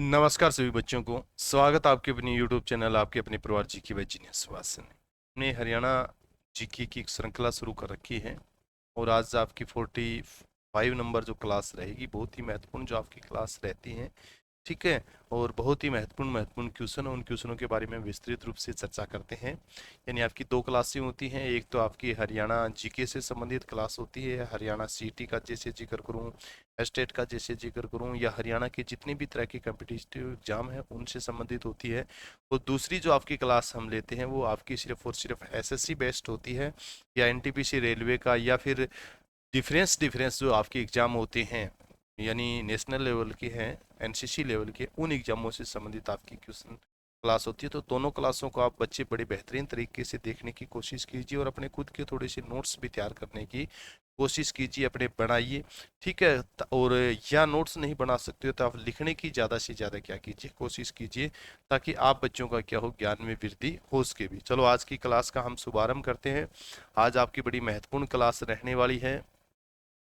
नमस्कार सभी बच्चों को स्वागत आपके अपनी YouTube चैनल आपके अपने परिवार जीके बाय जीनियस वासन ने हमने हरियाणा जीके की एक श्रृंखला शुरू कर रखी है। और आज आपकी 45 नंबर जो क्लास रहेगी बहुत ही महत्वपूर्ण जो आपकी क्लास रहती है, ठीक है। और बहुत ही महत्वपूर्ण क्वेश्चन, उन क्वेश्चनों के बारे में विस्तृत रूप से चर्चा करते हैं। यानी आपकी दो क्लासें होती हैं, एक तो आपकी हरियाणा जीके से संबंधित क्लास होती है, हरियाणा सीटी का जैसे जिक्र करूँ, स्टेट का जैसे जिक्र करूँ, या हरियाणा के जितने भी तरह के कम्पिटिटिव एग्जाम है उनसे संबंधित होती है। और दूसरी जो आपकी क्लास हम लेते हैं वो आपकी सिर्फ और सिर्फ एसएससी बेस्ड होती है, या एनटीपीसी रेलवे का, या फिर डिफरेंस डिफरेंस जो आपके एग्जाम होते हैं, यानी नेशनल लेवल के हैं, एनसीसी लेवल के, उन एग्जामों से संबंधित आपकी क्वेश्चन क्लास होती है। तो दोनों क्लासों को आप बच्चे बड़े बेहतरीन तरीके से देखने की कोशिश कीजिए और अपने खुद के थोड़े से नोट्स भी तैयार करने की कोशिश कीजिए, अपने बनाइए, ठीक है। और या नोट्स नहीं बना सकते हो तो आप लिखने की ज़्यादा से ज़्यादा क्या कीजिए, कोशिश कीजिए, ताकि आप बच्चों का क्या हो, ज्ञान में वृद्धि हो सके भी। चलो आज की क्लास का हम शुभारंभ करते हैं। आज आपकी बड़ी महत्वपूर्ण क्लास रहने वाली है,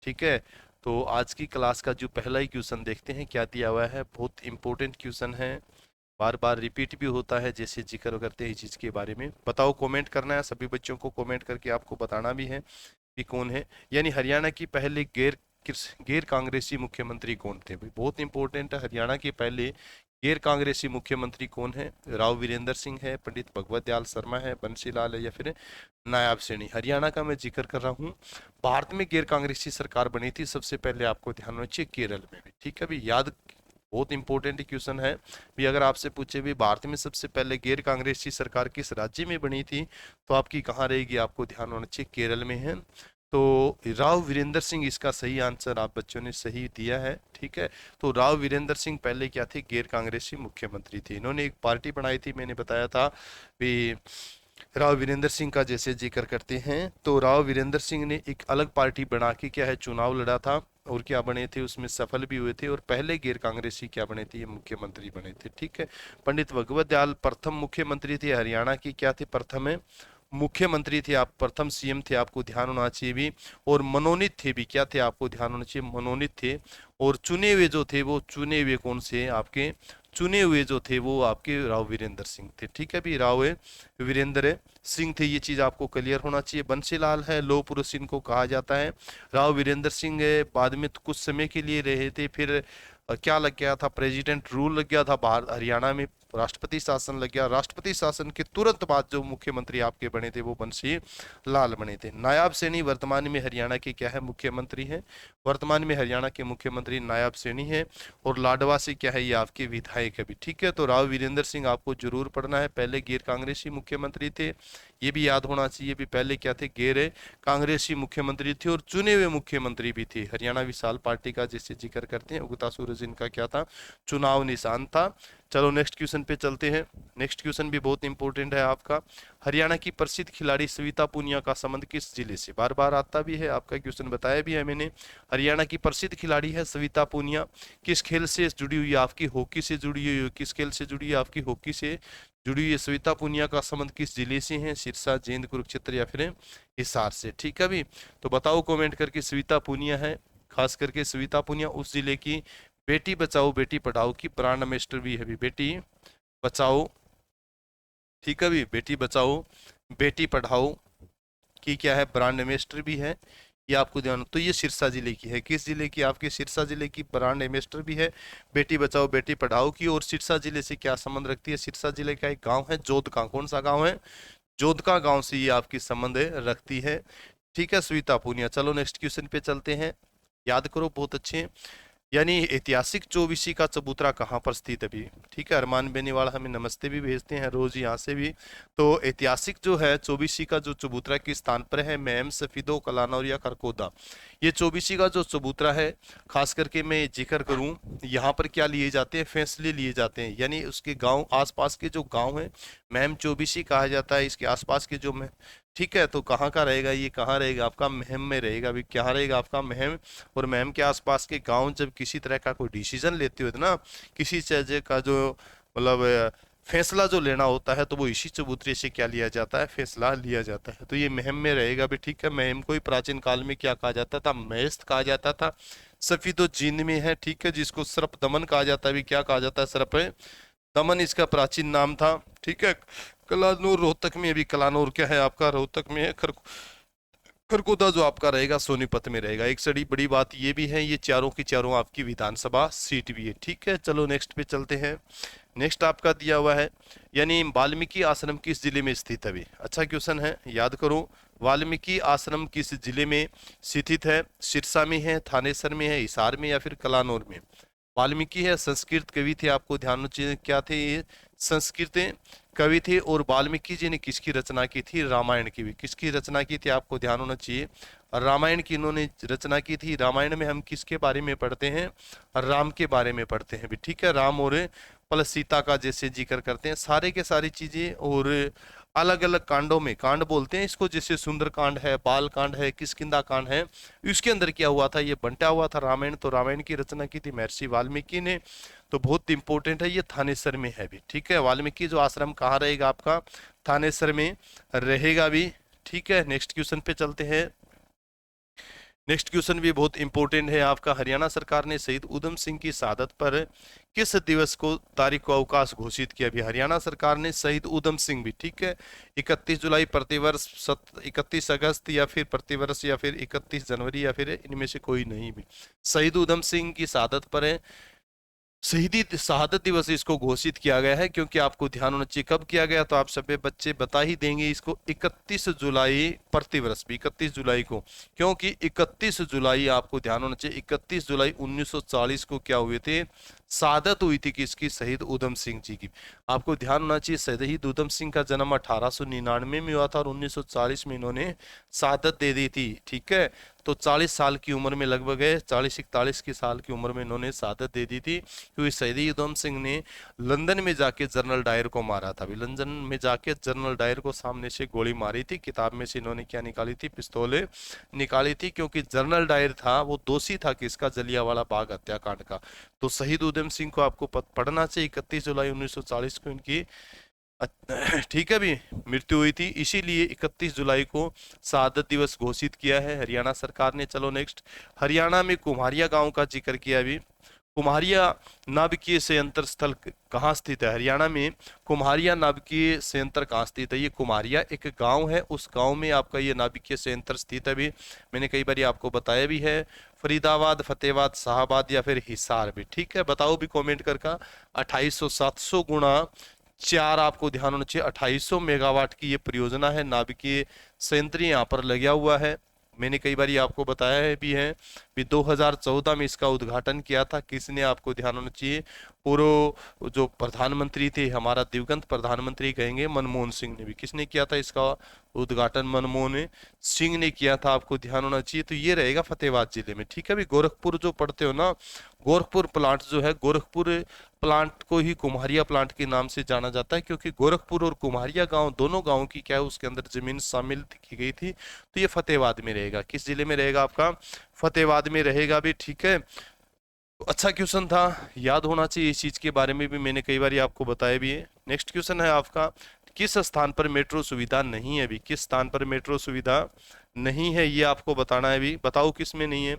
ठीक है। तो आज की क्लास का जो पहला ही क्वेश्चन देखते हैं क्या दिया हुआ है। बहुत इंपॉर्टेंट क्वेश्चन है, बार बार रिपीट भी होता है, जैसे जिक्र करते हैं इस चीज़ के बारे में। बताओ, कमेंट करना है सभी बच्चों को, कमेंट करके आपको बताना भी है कि कौन है। यानी हरियाणा की पहले गैर कांग्रेसी मुख्यमंत्री कौन थे भाई, बहुत इंपॉर्टेंट है। हरियाणा के पहले गैर कांग्रेसी मुख्यमंत्री कौन है? राव वीरेंद्र सिंह है, पंडित भगवत दयाल शर्मा है, बंसीलाल है, या फिर नायाब सैनी। हरियाणा का मैं जिक्र कर रहा हूँ। भारत में गैर कांग्रेसी सरकार बनी थी सबसे पहले, आपको ध्यान में चाहिए, केरल में भी, ठीक है भी। याद, बहुत इंपॉर्टेंट क्वेश्चन है भी। अगर आपसे पूछे भी भारत में सबसे पहले गैर कांग्रेसी सरकार किस राज्य में बनी थी, तो आपकी कहाँ रहेगी, आपको ध्यान होना चाहिए, केरल में है। तो राव वीरेंद्र सिंह इसका सही आंसर आप बच्चों ने सही दिया है, ठीक है। तो राव वीरेंद्र सिंह पहले क्या थे, गैर कांग्रेसी मुख्यमंत्री थे। इन्होंने एक पार्टी बनाई थी, मैंने बताया था भी। राव वीरेंद्र सिंह का जैसे जिक्र करते हैं तो राव वीरेंद्र सिंह ने एक अलग पार्टी बना के क्या है, चुनाव लड़ा था, और क्या बने थे, उसमें सफल भी हुए थे, और पहले गैर कांग्रेसी क्या बने थे, ये मुख्यमंत्री बने थे, ठीक है। पंडित भगवत दयाल प्रथम मुख्यमंत्री थे हरियाणा की, क्या थे, प्रथम है मुख्यमंत्री थे आप, प्रथम सीएम थे, आपको ध्यान होना चाहिए भी। और मनोनीत थे भी, क्या थे, आपको ध्यान होना चाहिए, मनोनीत थे। और चुने हुए जो थे वो चुने हुए कौन से आपके, चुने हुए जो थे वो आपके राव वीरेंद्र सिंह थे, ठीक है भी। राव वीरेंद्र सिंह थे, ये चीज आपको क्लियर होना चाहिए। बंसीलाल है, लौह पुरुष इनको कहा जाता है। राव वीरेंद्र सिंह बाद में तो कुछ समय के लिए रहे थे, फिर क्या लग गया था, प्रेसिडेंट रूल लग गया था बाहर, हरियाणा में राष्ट्रपति शासन लग गया। राष्ट्रपति शासन के तुरंत बाद जो मुख्यमंत्री आपके बने थे वो बंसी लाल बने थे। नायाब सैनी वर्तमान में हरियाणा के क्या है, मुख्यमंत्री हैं। वर्तमान में हरियाणा के मुख्यमंत्री नायाब सैनी है। और लाडवा से क्या है, ये आपके विधायक है भी, ठीक है। तो राव वीरेंद्र सिंह आपको जरूर पढ़ना है, पहले गैर कांग्रेसी मुख्यमंत्री थे, ये भी याद होना चाहिए भी। पहले क्या थे, गैर कांग्रेसी मुख्यमंत्री थे, और चुने हुए मुख्यमंत्री भी थे। हरियाणा विशाल पार्टी का जैसे जिक्र करते हैं, उगता सूरज इनका क्या था, चुनाव निशान था। चलो नेक्स्ट क्वेश्चन पे चलते हैं। नेक्स्ट क्वेश्चन भी बहुत इंपॉर्टेंट है आपका। हरियाणा की प्रसिद्ध खिलाड़ी सविता पूनिया का संबंध किस जिले से, बार बार आता भी है, आपका क्वेश्चन बताया भी है मैंने। हरियाणा की प्रसिद्ध खिलाड़ी है सविता पूनिया, किस खेल से जुड़ी हुई है, आपकी हॉकी से जुड़ी हुई है। किस खेल से जुड़ी है, आपकी हॉकी से जुड़ी हुई है। सविता पूनिया का संबंध किस जिले से है, सिरसा, जींद, कुरुक्षेत्र, या फिर हिसार से, ठीक है भी। तो बताओ कमेंट करके, सविता पूनिया है, खास करके सविता पूनिया उस जिले की बेटी बचाओ बेटी पढ़ाओ की ब्रांड एम्बेसडर भी है भी। बेटी बचाओ, ठीक है भी, बेटी बचाओ बेटी पढ़ाओ की क्या है, ब्रांड एम्बेसडर भी है, ये आपको ध्यान। तो ये सिरसा जिले की है, किस जिले की, आपके सिरसा जिले की ब्रांड एम्बेसडर भी है बेटी बचाओ बेटी पढ़ाओ की। और सिरसा जिले से क्या संबंध रखती है, सिरसा जिले का एक गांव है जोधका, कौन सा गांव है, जोधका गांव से ये आपकी संबंध रखती है, ठीक है, स्वीता पूनिया। चलो नेक्स्ट क्वेश्चन पे चलते हैं, याद करो बहुत अच्छे। यानी ऐतिहासिक चौबीसी का चबूतरा कहाँ पर स्थित है भी, ठीक है। अरमान बेनीवाल हमें नमस्ते भी भेजते हैं रोज यहाँ से भी। तो ऐतिहासिक जो है चौबीसी का जो चबूतरा किस स्थान पर है, मैम, सफीदो, कलानौर या खरकोदा। ये चौबीसी का जो चबूतरा है, खास करके मैं जिक्र करूं, यहाँ पर क्या लिए जाते हैं, फैसले लिए जाते हैं। यानी उसके गांव, आसपास के जो गांव हैं, मैम चौबीसी कहा जाता है, इसके आसपास के जो, ठीक है। तो कहाँ का रहेगा, ये कहाँ रहेगा, आपका महम में रहेगा अभी, क्या रहेगा आपका, महम। और महम के आसपास के गांव जब किसी तरह का कोई डिसीजन लेते हो ना, किसी चीज का जो मतलब फैसला जो लेना होता है, तो वो इसी चबूतरे से क्या लिया जाता है, फैसला लिया जाता है। तो ये महम में रहेगा भी, ठीक है। महम को ही प्राचीन काल में क्या कहा जाता था, महस्त कहा जाता था, सफीदो जींद में है, ठीक है, जिसको सर्प दमन कहा जाता है भी, क्या कहा जाता है, सर्प दमन इसका प्राचीन नाम था, ठीक है। कलानौर रोहतक में, अभी कलानौर क्या है आपका, रोहतक में है। खरगोदा जो आपका रहेगा सोनीपत में रहेगा। एक बड़ी बड़ी बात ये भी है, ये चारों की चारों आपकी विधानसभा सीट भी है, ठीक है। चलो नेक्स्ट पे चलते हैं। नेक्स्ट आपका दिया हुआ है, यानी वाल्मीकि आश्रम किस जिले में स्थित है भी, अच्छा क्वेश्चन है, याद करो। वाल्मीकि आश्रम किस जिले में स्थित है? सिरसा में है, थानेसर में है, हिसार में, या फिर कलानौर में? वाल्मीकि है, संस्कृत कवि थे, आपको ध्यान रखिए क्या थे ये, संस्कृत कवि थे। और वाल्मीकि जी ने किसकी रचना की थी? रामायण की भी। किसकी रचना की थी आपको ध्यान होना चाहिए, रामायण की इन्होंने रचना की थी। रामायण में हम किसके बारे में पढ़ते हैं? राम के बारे में पढ़ते हैं भी, ठीक है। राम और प्लस सीता का जैसे जिक्र करते हैं, सारे के सारी चीजें, और अलग अलग कांडों में, कांड बोलते हैं इसको, जैसे सुंदर कांड है, बाल कांड है, किष्किंधा कांड है, इसके अंदर क्या हुआ था, ये बंटा हुआ था रामायण। तो रामायण की रचना की थी महर्षि वाल्मीकि ने। तो बहुत इंपॉर्टेंट है, ये थानेसर में है भी, ठीक है। वाल्मीकि जो आश्रम कहाँ रहेगा आपका? थानेसर में रहेगा भी, ठीक है। नेक्स्ट क्वेश्चन पे चलते हैं। नेक्स्ट क्वेश्चन भी बहुत इंपॉर्टेंट है आपका। हरियाणा सरकार ने शहीद उधम सिंह की शहादत पर किस दिवस को, तारीख को अवकाश घोषित किया भी? हरियाणा सरकार ने शहीद उधम सिंह भी, ठीक है, 31 जुलाई प्रतिवर्ष, 31 अगस्त, या फिर प्रतिवर्ष, या फिर 31 जनवरी, या फिर इनमें से कोई नहीं भी। शहीद उधम सिंह की शहादत पर है, शहीदी शहादत दिवस इसको घोषित किया गया है, क्योंकि आपको ध्यान होना चाहिए कब किया गया, तो आप सभी बच्चे बता ही देंगे इसको, 31 जुलाई प्रतिवर्ष भी, 31 जुलाई को, क्योंकि 31 जुलाई आपको ध्यान होना चाहिए, 31 जुलाई 1940 को क्या हुए थे? शहादत हुई थी किसकी? शहीद उधम सिंह जी की। आपको ध्यान होना चाहिए शहीद उधम सिंह का जन्म 1899 में हुआ था, और 1940 में इन्होंने शहादत दे दी थी, ठीक है। तो 40 साल की उम्र में लगभग है, 40-41 की साल की उम्र में इन्होंने शहादत दे दी थी, क्योंकि शहीद उधम सिंह ने लंदन में जाके जनरल डायर को मारा था। अभी लंदन में जाके जनरल डायर को सामने से गोली मारी थी। किताब में से इन्होंने क्या निकाली थी? पिस्तौलें निकाली थी, क्योंकि जनरल डायर था वो दोषी था किसका? जलियांवाला बाग हत्याकांड का। तो शहीद उधम सिंह को आपको पढ़ना चाहिए, 31 जुलाई 1940 को इनकी ठीक है भी मृत्यु हुई थी, इसीलिए 31 जुलाई को शहादत दिवस घोषित किया है हरियाणा सरकार ने। चलो नेक्स्ट। हरियाणा में कुम्हारिया गांव का जिक्र किया अभी। कुम्हारिया नाभिकीय संयंत्र स्थल कहाँ स्थित है? हरियाणा में कुम्हारिया नाभिकीय संयंत्र कहाँ स्थित है? ये कुम्हारिया एक गांव है, उस गांव में आपका ये नाभिकीय संयंत्र स्थित है भी। मैंने कई बार आपको बताया भी है। फरीदाबाद, फतेहाबाद, शाहबाद, या फिर हिसार भी, ठीक है। बताओ भी कमेंट करके। 2800 700 गुणा 4 आपको ध्यान होना चाहिए, 2800 मेगावाट की ये परियोजना है, नाभिकीय संयंत्र यहाँ पर लगा हुआ है। मैंने कई बार आपको बताया है भी है भी 2014 में इसका उद्घाटन किया था, किसने? आपको ध्यान होना चाहिए, पूर्व जो प्रधानमंत्री थे हमारा, दिवंगत प्रधानमंत्री कहेंगे, मनमोहन सिंह ने भी। किसने किया था इसका उद्घाटन? मनमोहन सिंह ने किया था, आपको ध्यान होना चाहिए। तो ये रहेगा फतेहाबाद जिले में, ठीक है भी। गोरखपुर जो पढ़ते हो ना, गोरखपुर प्लांट जो है, गोरखपुर प्लांट को ही कुम्हारिया प्लांट के नाम से जाना जाता है, क्योंकि गोरखपुर और कुम्हारिया गांव दोनों गांवों की क्या है, उसके अंदर जमीन शामिल की गई थी। तो ये फतेहाबाद में रहेगा। किस जिले में रहेगा आपका? फतेहाबाद में रहेगा भी, ठीक है। तो अच्छा क्वेश्चन था, याद होना चाहिए इस चीज के बारे में भी, मैंने कई बार आपको बताया भी है। नेक्स्ट क्वेश्चन है आपका, किस स्थान पर मेट्रो सुविधा नहीं है भी? किस स्थान पर मेट्रो सुविधा नहीं है, ये आपको बताना है भी। बताओ किस में नहीं है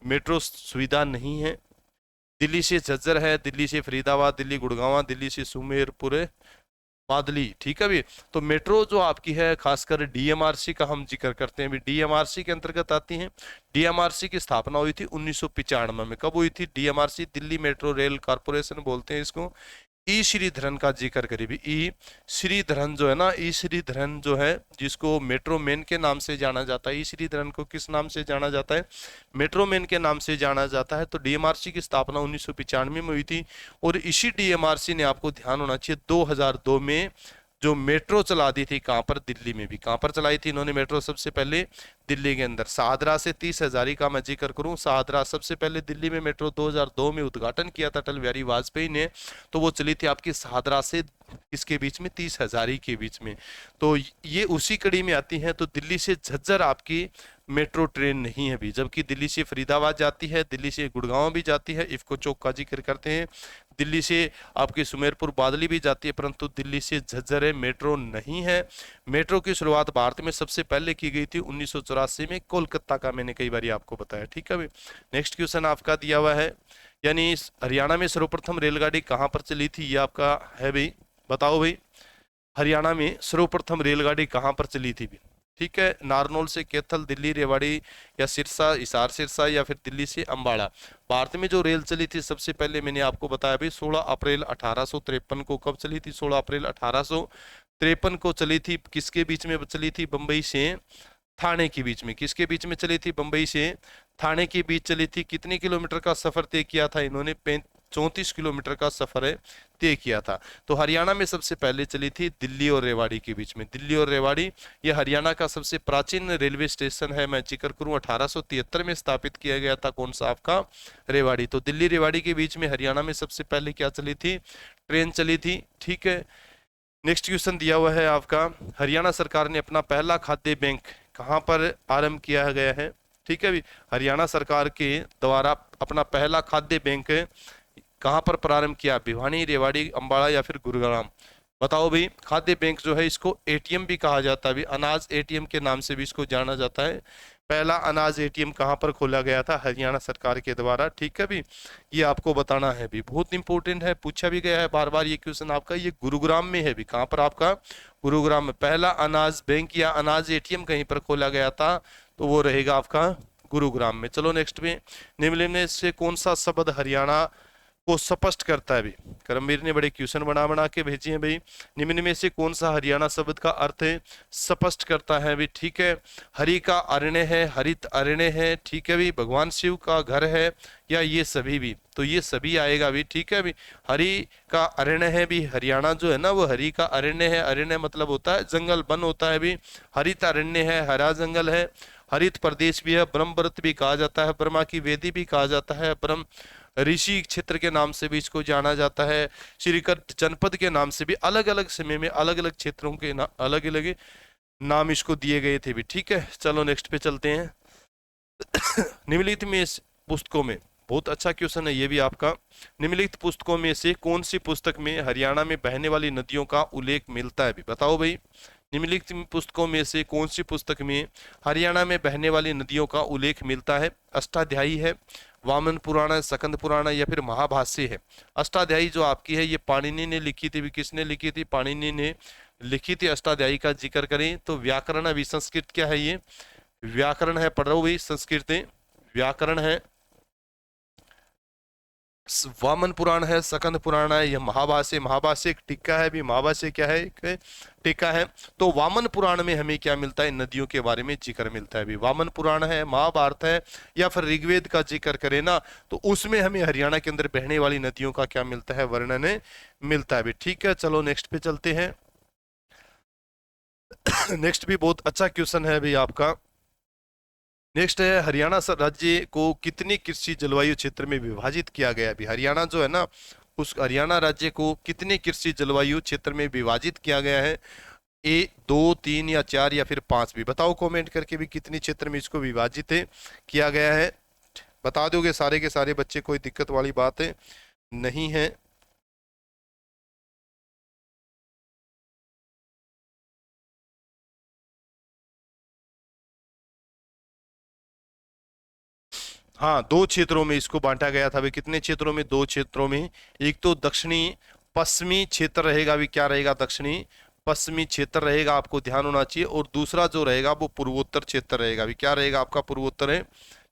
मेट्रो सुविधा? नहीं है। दिल्ली से झज्जर है, दिल्ली से फरीदाबाद, दिल्ली गुड़गांव, दिल्ली से सुमेरपुर, बादली, ठीक है भी। तो मेट्रो जो आपकी है, खासकर डीएमआरसी का हम जिक्र करते हैं भी, डीएमआरसी के अंतर्गत आती है। डीएमआरसी की स्थापना हुई थी 1995 में। कब हुई थी? DMRC, Delhi metro rail corporation बोलते हैं इसको। ई श्रीधरन का जिक्र करें भी। ई श्रीधरन जो है ना, ई श्रीधरन जो है, जिसको मेट्रो मैन के नाम से जाना जाता है। ई श्रीधरन को किस नाम से जाना जाता है? मेट्रो मैन के नाम से जाना जाता है। तो डीएमआरसी की स्थापना 1995 में हुई थी, और इसी डीएमआरसी ने, आपको ध्यान होना चाहिए, 2002 में जो मेट्रो चला दी थी, कहां पर? दिल्ली में भी। कहां पर चलाई थी इन्होंने मेट्रो? सबसे पहले दिल्ली के अंदर। शाहदरा से 30 हजारी का मैं जिक्र करूं, शाहदरा सबसे पहले दिल्ली में मेट्रो 2002 में उद्घाटन किया था अटल बिहारी वाजपेयी ने। तो वो चली थी आपकी शाहदरा से इसके बीच में, 30 हजारी के बीच में। तो ये उसी कड़ी में आती है। तो दिल्ली से झज्जर आपकी मेट्रो ट्रेन नहीं है भी, जबकि दिल्ली से फरीदाबाद जाती है, दिल्ली से गुड़गांव भी जाती है, इफ्को चौक का जिक्र करते हैं, दिल्ली से आपकी सुमेरपुर बादली भी जाती है, परंतु दिल्ली से झज्जर मेट्रो नहीं है। मेट्रो की शुरुआत भारत में सबसे पहले की गई थी 1984 में, कोलकाता का मैंने कई बार आपको बताया, ठीक है भाई। नेक्स्ट क्वेश्चन आपका दिया हुआ है, यानी हरियाणा में सर्वप्रथम रेलगाड़ी कहाँ पर चली थी, ये आपका है भाई। बताओ भाई, हरियाणा में सर्वप्रथम रेलगाड़ी कहाँ पर चली थी भी, ठीक है। नारनौल से कैथल, दिल्ली रेवाड़ी, या सिरसा, हिसार सिरसा, या फिर दिल्ली से अंबाला। भारत में जो रेल चली थी सबसे पहले मैंने आपको बताया भाई 16 अप्रैल 1853 को। कब चली थी? 16 अप्रैल 1853 को चली थी। किसके बीच में चली थी? बंबई से थाने के बीच में। किसके बीच में चली थी? बंबई से थाने के बीच चली थी। कितने किलोमीटर का सफर तय किया था इन्होंने? 34 किलोमीटर का सफर है तय किया था। तो हरियाणा में सबसे पहले चली थी दिल्ली और रेवाड़ी के बीच में। दिल्ली और रेवाड़ी, ये हरियाणा का सबसे प्राचीन रेलवे स्टेशन है। मैं जिक्र करूं 1873 में स्थापित किया गया था। कौन सा? आपका रेवाड़ी। तो दिल्ली रेवाड़ी के बीच में हरियाणा में सबसे पहले क्या चली थी? ट्रेन चली थी, ठीक है। नेक्स्ट क्वेश्चन दिया हुआ है आपका, हरियाणा सरकार ने अपना पहला खाद्य बैंक कहाँ पर आरंभ किया गया है, ठीक है भी। हरियाणा सरकार के द्वारा अपना पहला खाद्य बैंक कहाँ पर प्रारंभ किया? भिवानी, रेवाड़ी, अंबाला, या फिर गुरुग्राम। बताओ भाई, खाद्य बैंक जो है इसको एटीएम भी कहा जाता है, अनाज एटीएम के नाम से भी इसको जाना जाता है। पहला अनाज एटीएम कहाँ पर खोला गया था? हरियाणा सरकार के द्वारा, ठीक है भी। ये आपको बताना है भी, बहुत इंपॉर्टेंट है, पूछा भी गया है बार बार ये क्वेश्चन आपका। ये गुरुग्राम में है भी। कहाँ पर? आपका गुरुग्राम में पहला अनाज बैंक या अनाज एटीएम कहीं पर खोला गया था, तो वो रहेगा आपका गुरुग्राम में। चलो नेक्स्ट में, निम्नलिखित में से कौन सा शब्द हरियाणा को स्पष्ट करता है भी? करमवीर ने बड़े क्वेश्चन बना बना के भेजे हैं भाई। निम्न में से कौन सा हरियाणा शब्द का अर्थ स्पष्ट करता है भी? ठीक है, हरि का अरण्य है, हरित अरण्य है, ठीक है भी। भगवान शिव का घर है, या ये सभी भी? तो ये सभी आएगा भी, ठीक है भी। हरि का अरण्य है भी, हरियाणा जो है ना वो हरि का अरण्य है। अरण्य मतलब होता है जंगल, वन होता है भी। हरित अरण्य है, हरा जंगल है। हरित प्रदेश भी है, ब्रह्मव्रत भी कहा जाता है, ब्रह्मा की वेदी भी कहा जाता है, ब्रह्म ऋषि क्षेत्र के नाम से भी इसको जाना जाता है, श्रीकंठ जनपद के नाम से भी। अलग अलग समय में अलग अलग क्षेत्रों के अलग अलग नाम इसको दिए गए थे भी, ठीक है। चलो नेक्स्ट पे चलते हैं। निम्नलिखित में पुस्तकों में, बहुत अच्छा क्वेश्चन है ये भी आपका, निम्नलिखित पुस्तकों में से कौन सी पुस्तक में हरियाणा में बहने वाली नदियों का उल्लेख मिलता है भी? बताओ भाई, निम्नलिखित पुस्तकों में से कौन सी पुस्तक में हरियाणा में बहने वाली नदियों का उल्लेख मिलता है? अष्टाध्यायी है, वामन पुराण है, स्कंद पुराण है, या फिर महाभाष्य है। अष्टाध्यायी जो आपकी है ये पाणिनि ने लिखी थी। किसने लिखी थी? पाणिनि ने लिखी थी। अष्टाध्यायी का जिक्र करें तो व्याकरण है, संस्कृत क्या है? ये व्याकरण है। पढ़ रहा हूं भाई, संस्कृत व्याकरण है। वामन पुराण है, स्कंद पुराण है, यह महाभाष्य। महाभाष्य एक टीका है भी। महाभाष्य क्या है? एक टीका है। तो वामन पुराण में हमें क्या मिलता है? नदियों के बारे में जिक्र मिलता है भी। वामन पुराण है, महाभारत है, या फिर ऋग्वेद का जिक्र करें ना तो उसमें हमें हरियाणा के अंदर बहने वाली नदियों का क्या मिलता है? वर्णन मिलता है भी, ठीक है। चलो नेक्स्ट पे चलते हैं। नेक्स्ट भी बहुत अच्छा क्वेश्चन है भी आपका। नेक्स्ट है, हरियाणा राज्य को कितनी कृषि जलवायु क्षेत्र में विभाजित किया गया है? हरियाणा जो है ना, उस हरियाणा राज्य को कितने कृषि जलवायु क्षेत्र में विभाजित किया गया है? 2, 3 या 4 या फिर 5 भी? बताओ कमेंट करके भी, कितनी क्षेत्र में इसको विभाजित किया गया है? बता दोगे सारे के सारे बच्चे, कोई दिक्कत वाली बात नहीं है। हाँ, 2 क्षेत्रों में इसको बांटा गया था भाई। कितने क्षेत्रों में? 2 क्षेत्रों में। एक तो दक्षिणी पश्चिमी क्षेत्र रहेगा भी। क्या रहेगा? दक्षिणी पश्चिमी क्षेत्र रहेगा, आपको ध्यान होना चाहिए। और दूसरा जो रहेगा वो पूर्वोत्तर क्षेत्र रहेगा भी। क्या रहेगा? आपका पूर्वोत्तर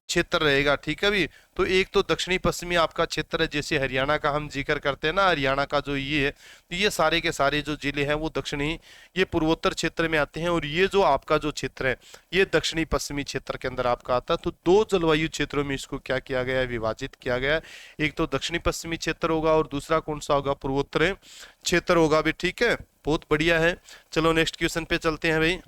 क्षेत्र रहेगा, ठीक है भी। तो एक तो दक्षिणी पश्चिमी आपका क्षेत्र है, जैसे हरियाणा का हम जिक्र करते हैं ना, हरियाणा का जो ये है, तो ये सारे के सारे जो जिले हैं वो दक्षिणी, ये पूर्वोत्तर क्षेत्र में आते हैं। और ये जो आपका जो क्षेत्र है ये दक्षिणी पश्चिमी क्षेत्र के अंदर आपका आता है। तो 2 जलवायु क्षेत्रों में इसको क्या किया गया है? विभाजित किया गया है। एक तो दक्षिणी पश्चिमी क्षेत्र होगा और दूसरा कौन सा होगा? पूर्वोत्तर क्षेत्र होगा भी, ठीक है। बहुत बढ़िया है। चलो नेक्स्ट क्वेश्चन पे चलते हैं भाई।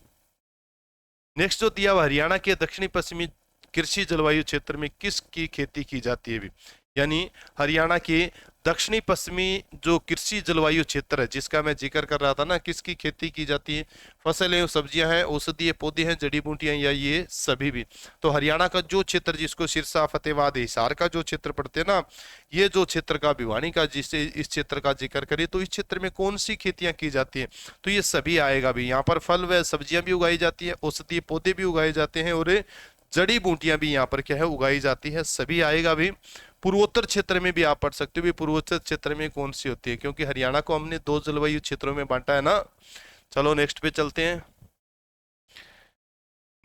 नेक्स्ट जो दिया हुआ, हरियाणा के दक्षिणी पश्चिमी कृषि जलवायु क्षेत्र में किसकी खेती की जाती है भी? यानी हरियाणा के दक्षिणी पश्चिमी जो कृषि जलवायु क्षेत्र है, जिसका मैं जिक्र कर रहा था ना, किसकी खेती की जाती है, फसलें, सब्जियां हैं, औषधीय पौधे हैं, जड़ी बूटियां, या ये सभी भी। तो हरियाणा का जो क्षेत्र, जिसको सिरसा, फतेहाबाद, हिसार का जो क्षेत्र पड़ते हैं ना, ये जो क्षेत्र का, भिवानी का, जिससे इस क्षेत्र का जिक्र करें, तो इस क्षेत्र में कौन सी खेतियां की जाती है, तो ये सभी आएगा भी। यहाँ पर फल व सब्जियां भी उगाई जाती है, औषधीय पौधे भी उगाए जाते हैं, और जड़ी बूटियां भी यहाँ पर क्या है, उगाई जाती है, सभी आएगा भी। पूर्वोत्तर क्षेत्र में भी आप पढ़ सकते हो भी, पूर्वोत्तर क्षेत्र में कौन सी होती है, क्योंकि हरियाणा को हमने 2 जलवायु क्षेत्रों में बांटा है ना। चलो नेक्स्ट पे चलते हैं।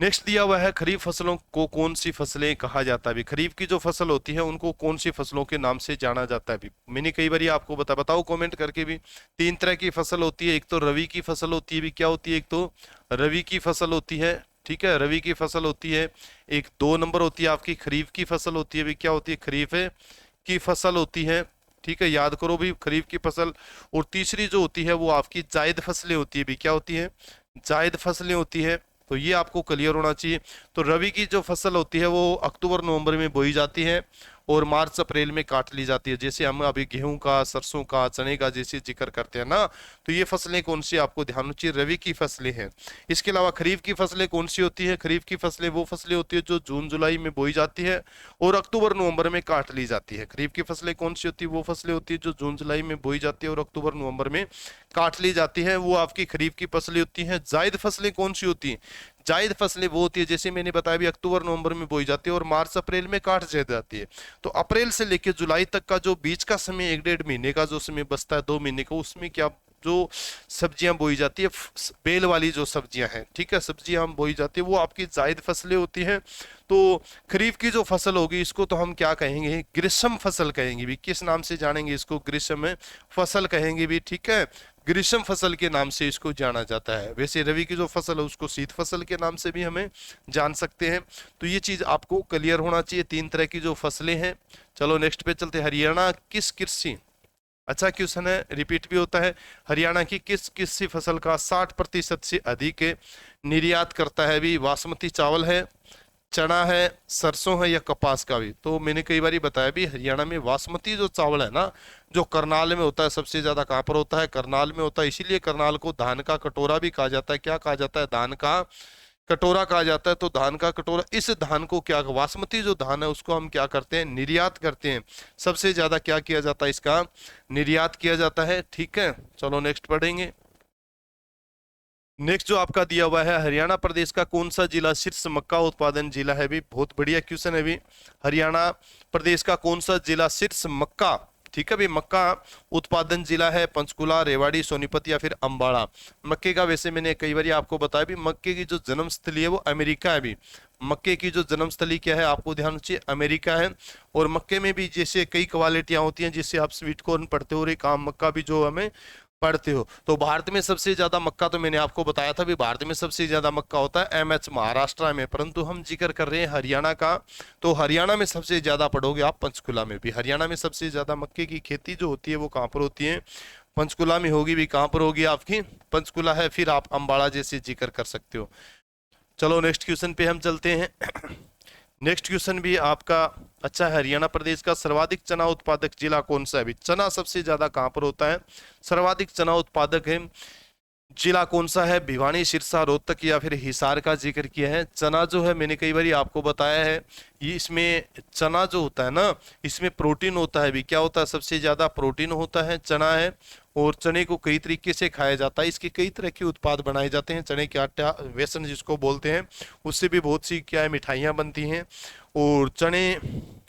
नेक्स्ट दिया हुआ है, खरीफ फसलों को कौन सी फसलें कहा जाता है भी। खरीफ की जो फसल होती है उनको कौन सी फसलों के नाम से जाना जाता है भी। मैंने कई बार आपको बताओ कमेंट करके भी। 3 तरह की फसल होती है, एक तो रवि की फसल होती है भी, क्या होती है, एक तो रवि की फसल होती है, ठीक है, रवि की फसल होती है। एक 2 नंबर होती है आपकी खरीफ की फसल होती है भी, क्या होती है, खरीफ की फसल होती है, ठीक है, याद करो भी, खरीफ की फसल। और तीसरी जो होती है वो आपकी जायद फसलें होती है भी, क्या होती है, जायद फसलें होती है। तो ये आपको क्लियर होना चाहिए। तो रबी की जो फसल होती है वो अक्टूबर नवंबर में बोई जाती है और मार्च अप्रैल में काट ली जाती है। जैसे हम अभी गेहूं का, सरसों का, चने का जैसे जिक्र करते हैं ना, तो ये फसलें कौन सी आपको ध्यान होनी चाहिए, रबी की फसलें हैं। इसके अलावा खरीफ की फसलें कौन सी होती है, खरीफ की फसलें वो फसलें होती है जो जून जुलाई में बोई जाती है और अक्टूबर नवंबर में काट ली जाती है। खरीफ की फसलें कौन सी होती है, वो फसलें होती है जो जून जुलाई में बोई जाती है और अक्टूबर नवंबर में काट ली जाती है, वो आपकी खरीफ की फसलें होती हैं। जायद फसलें कौन सी होती हैं, जायद फसलें वो होती है जैसे मैंने बताया भी, अक्टूबर नवंबर में बोई जाती है और मार्च अप्रैल में काट जाती है। तो अप्रैल से लेकर जुलाई तक का जो बीच का समय, 1-1.5 महीने का जो समय बचता है, 2 महीने का, उसमें क्या जो सब्जियां बोई जाती है, बेल वाली जो सब्जियां हैं, ठीक है, सब्जियां हम बोई जाती है, वो आपकी जायद फसलें होती हैं। तो खरीफ की जो फसल होगी इसको तो हम क्या कहेंगे, ग्रीष्म फसल कहेंगे भी। किस नाम से जानेंगे इसको, ग्रीष्म फसल कहेंगे भी, ठीक है, ग्रीष्म फसल के नाम से इसको जाना जाता है। वैसे रवि की जो फसल है उसको शीत फसल के नाम से भी हमें जान सकते हैं। तो ये चीज आपको क्लियर होना चाहिए, 3 तरह की जो फसलें हैं। चलो नेक्स्ट पे चलते हैं। हरियाणा किस कृषि, अच्छा क्वेश्चन है, रिपीट भी होता है, हरियाणा की किस कृषि फसल का 60% से अधिक निर्यात करता है भी। बासमती चावल है, चना है, सरसों है, या कपास का भी। तो मैंने कई बार बताया भी, हरियाणा में बासमती जो चावल है ना, जो करनाल में होता है, सबसे ज्यादा कहाँ पर होता है, करनाल में होता है। इसीलिए करनाल को धान का कटोरा भी कहा जाता है। क्या कहा जाता है, धान का कटोरा कहा जाता है। तो धान का कटोरा, इस धान को क्या, बासमती जो धान है उसको हम क्या करते हैं, निर्यात करते हैं। सबसे ज्यादा क्या किया जाता है, इसका निर्यात किया जाता है, ठीक है। चलो नेक्स्ट पढ़ेंगे। नेक्स्ट जो आपका दिया हुआ है, हरियाणा प्रदेश का कौन सा जिला शीर्ष मक्का उत्पादन जिला है भी। बहुत बढ़िया क्वेश्चन है भी, हरियाणा प्रदेश का कौन सा जिला शीर्ष मक्का, ठीक है भी, मक्का उत्पादन जिला है। पंचकुला, रेवाड़ी, सोनीपत या फिर अंबाला। मक्के का वैसे मैंने कई बार आपको बताया भी, मक्के की जो जन्मस्थली है वो अमेरिका है भी। मक्के की जो जन्मस्थली क्या है आपको ध्यान चाहिए, अमेरिका है। और मक्के में भी जैसे कई क्वालिटियां होती हैं, जिससे आप स्वीट कॉर्न पढ़ते हो और एक आम मक्का भी जो हमें पढ़ते हो। तो भारत में सबसे ज्यादा मक्का, तो मैंने आपको बताया था भी, भारत में सबसे ज्यादा मक्का होता है एमएच महाराष्ट्र में, परंतु हम जिक्र कर रहे हैं हरियाणा का। तो हरियाणा में सबसे ज्यादा पढ़ोगे आप पंचकुला में भी। हरियाणा में सबसे ज्यादा मक्के की खेती जो होती है वो कहाँ पर होती है, पंचकुला में होगी भी। कहाँ पर होगी आपकी, पंचकुला है, फिर आप अंबाला जैसे जिक्र कर सकते हो। चलो नेक्स्ट क्वेश्चन पे हम चलते हैं। नेक्स्ट क्वेश्चन भी आपका अच्छा है, हरियाणा प्रदेश का सर्वाधिक चना उत्पादक जिला कौन सा है भी। चना सबसे ज्यादा कहां पर होता है, सर्वाधिक चना उत्पादक है जिला कौन सा है, भिवानी, सिरसा, रोहतक या फिर हिसार का जिक्र किया है। चना जो है मैंने कई बार आपको बताया है, ये इसमें चना जो होता है ना, इसमें प्रोटीन होता है भी। क्या होता है, सबसे ज्यादा प्रोटीन होता है, चना है। और चने को कई तरीके से खाया जाता है, इसके कई तरह के उत्पाद बनाए जाते हैं। चने के आटा, बेसन जिसको बोलते हैं, उससे भी बहुत सी क्या है मिठाइयाँ बनती हैं। और चने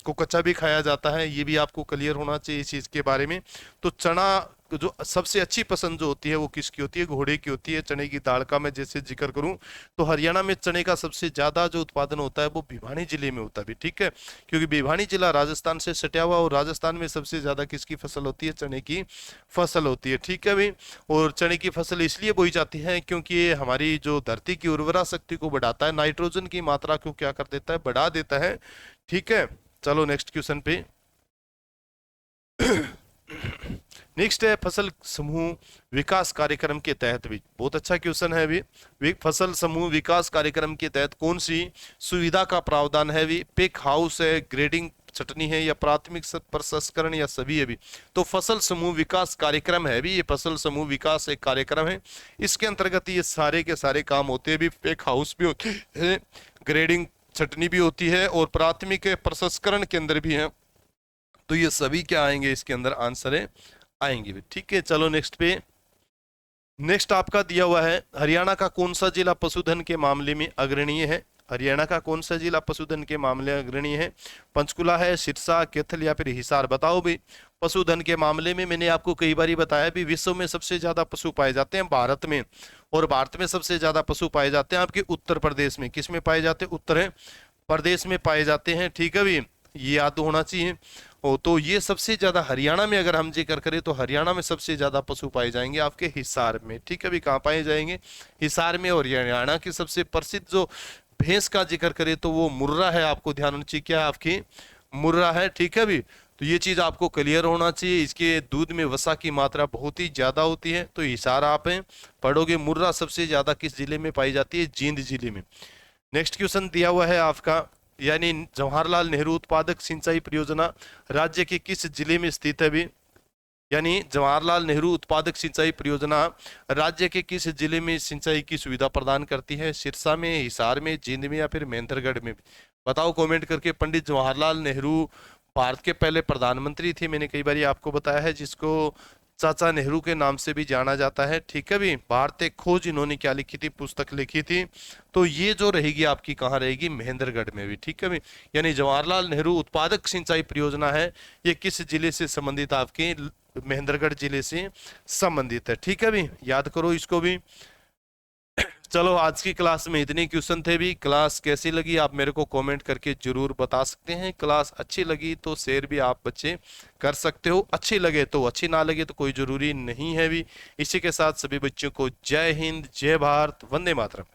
को कच्चा भी खाया जाता है, ये भी आपको क्लियर होना चाहिए इस चीज़ के बारे में। तो चना जो सबसे अच्छी पसंद जो होती है वो किसकी होती है, घोड़े की होती है। चने की दाल का मैं जैसे जिक्र करूं तो हरियाणा में चने का सबसे ज्यादा जो उत्पादन होता है वो भिवानी जिले में होता है भी, ठीक है, क्योंकि भिवानी जिला राजस्थान से सटा हुआ, और राजस्थान में सबसे ज्यादा किसकी फसल होती है, चने की फसल होती है, ठीक है भाई। और चने की फसल इसलिए बोई जाती है क्योंकि ये हमारी जो धरती की उर्वरा शक्ति को बढ़ाता है, नाइट्रोजन की मात्रा को क्या कर देता है, बढ़ा देता है, ठीक है। चलो नेक्स्ट क्वेश्चन पे। नेक्स्ट है, फसल समूह विकास कार्यक्रम के तहत भी, बहुत अच्छा क्वेश्चन है अभी, फसल समूह विकास कार्यक्रम के तहत कौन सी सुविधा का प्रावधान है भी। पिक हाउस है, ग्रेडिंग छटनी है या प्राथमिक प्रसंस्करण या सभी है भी। तो फसल समूह विकास कार्यक्रम है भी, ये फसल समूह विकास एक कार्यक्रम है, इसके अंतर्गत ये सारे के सारे काम होते हैं भी। पैक हाउस भी होते हैं, ग्रेडिंग छटनी भी होती है और प्राथमिक प्रसंस्करण के अंदर भी है। तो ये सभी क्या आएंगे इसके अंदर, आंसर है आएंगे भी। ठीक है, चलो नेक्स्ट पे। नेक्स्ट आपका दिया हुआ है हरियाणा का कौन सा जिला पशुधन के मामले में अग्रणीय है। हरियाणा का कौन सा जिला पशुधन के मामले अग्रणीय है। पंचकुला है, सिरसा, कैथल या फिर हिसार। बताओ भी। पशुधन के मामले में मैंने आपको कई बार बताया भी, विश्व में सबसे ज्यादा पशु पाए जाते हैं भारत में, और भारत में सबसे ज्यादा पशु पाए जाते हैं आपके उत्तर प्रदेश में। किस में पाए जाते हैं, उत्तर प्रदेश में पाए जाते हैं। ठीक है भी, ये याद होना चाहिए। तो ये सबसे ज्यादा हरियाणा में अगर हम जिक्र करें तो हरियाणा में सबसे ज्यादा पशु पाए जाएंगे आपके हिसार में। ठीक है भी, कहाँ पाए जाएंगे, हिसार में। और हरियाणा की सबसे प्रसिद्ध जो भैंस का जिक्र करें तो वो मुर्रा है, आपको ध्यान होना चाहिए, क्या आपकी मुर्रा है। ठीक है भी, तो ये चीज आपको क्लियर होना चाहिए। इसके दूध में वसा की मात्रा बहुत ही ज्यादा होती है, तो हिसार आप पढ़ोगे। मुर्रा सबसे ज्यादा किस जिले में पाई जाती है, जींद जिले में। नेक्स्ट क्वेश्चन दिया हुआ है आपका, यानी जवाहरलाल नेहरू उत्पादक सिंचाई परियोजना राज्य के किस जिले में स्थित है भी। यानी जवाहरलाल नेहरू उत्पादक सिंचाई परियोजना राज्य के किस जिले में सिंचाई की सुविधा प्रदान करती है। सिरसा में, हिसार में, जींद में या फिर महेंद्रगढ़ में। बताओ कमेंट करके। पंडित जवाहरलाल नेहरू भारत के पहले प्रधानमंत्री थे, मैंने कई बार आपको बताया है, जिसको चाचा नेहरू के नाम से भी जाना जाता है। ठीक है भी, भारत एक खोज इन्होंने क्या लिखी थी, पुस्तक लिखी थी। तो ये जो रहेगी आपकी कहाँ रहेगी, महेंद्रगढ़ में भी। ठीक है भी, यानी जवाहरलाल नेहरू उत्पादक सिंचाई परियोजना है, ये किस जिले से संबंधित, आपके महेंद्रगढ़ जिले से संबंधित है। ठीक है भी, याद करो इसको भी। चलो आज की क्लास में इतने क्वेश्चन थे भी। क्लास कैसी लगी आप मेरे को कमेंट करके जरूर बता सकते हैं। क्लास अच्छी लगी तो शेयर भी आप बच्चे कर सकते हो, अच्छी लगे तो, अच्छी ना लगे तो कोई जरूरी नहीं है भी। इसी के साथ सभी बच्चों को जय हिंद, जय भारत, वंदे मातरम।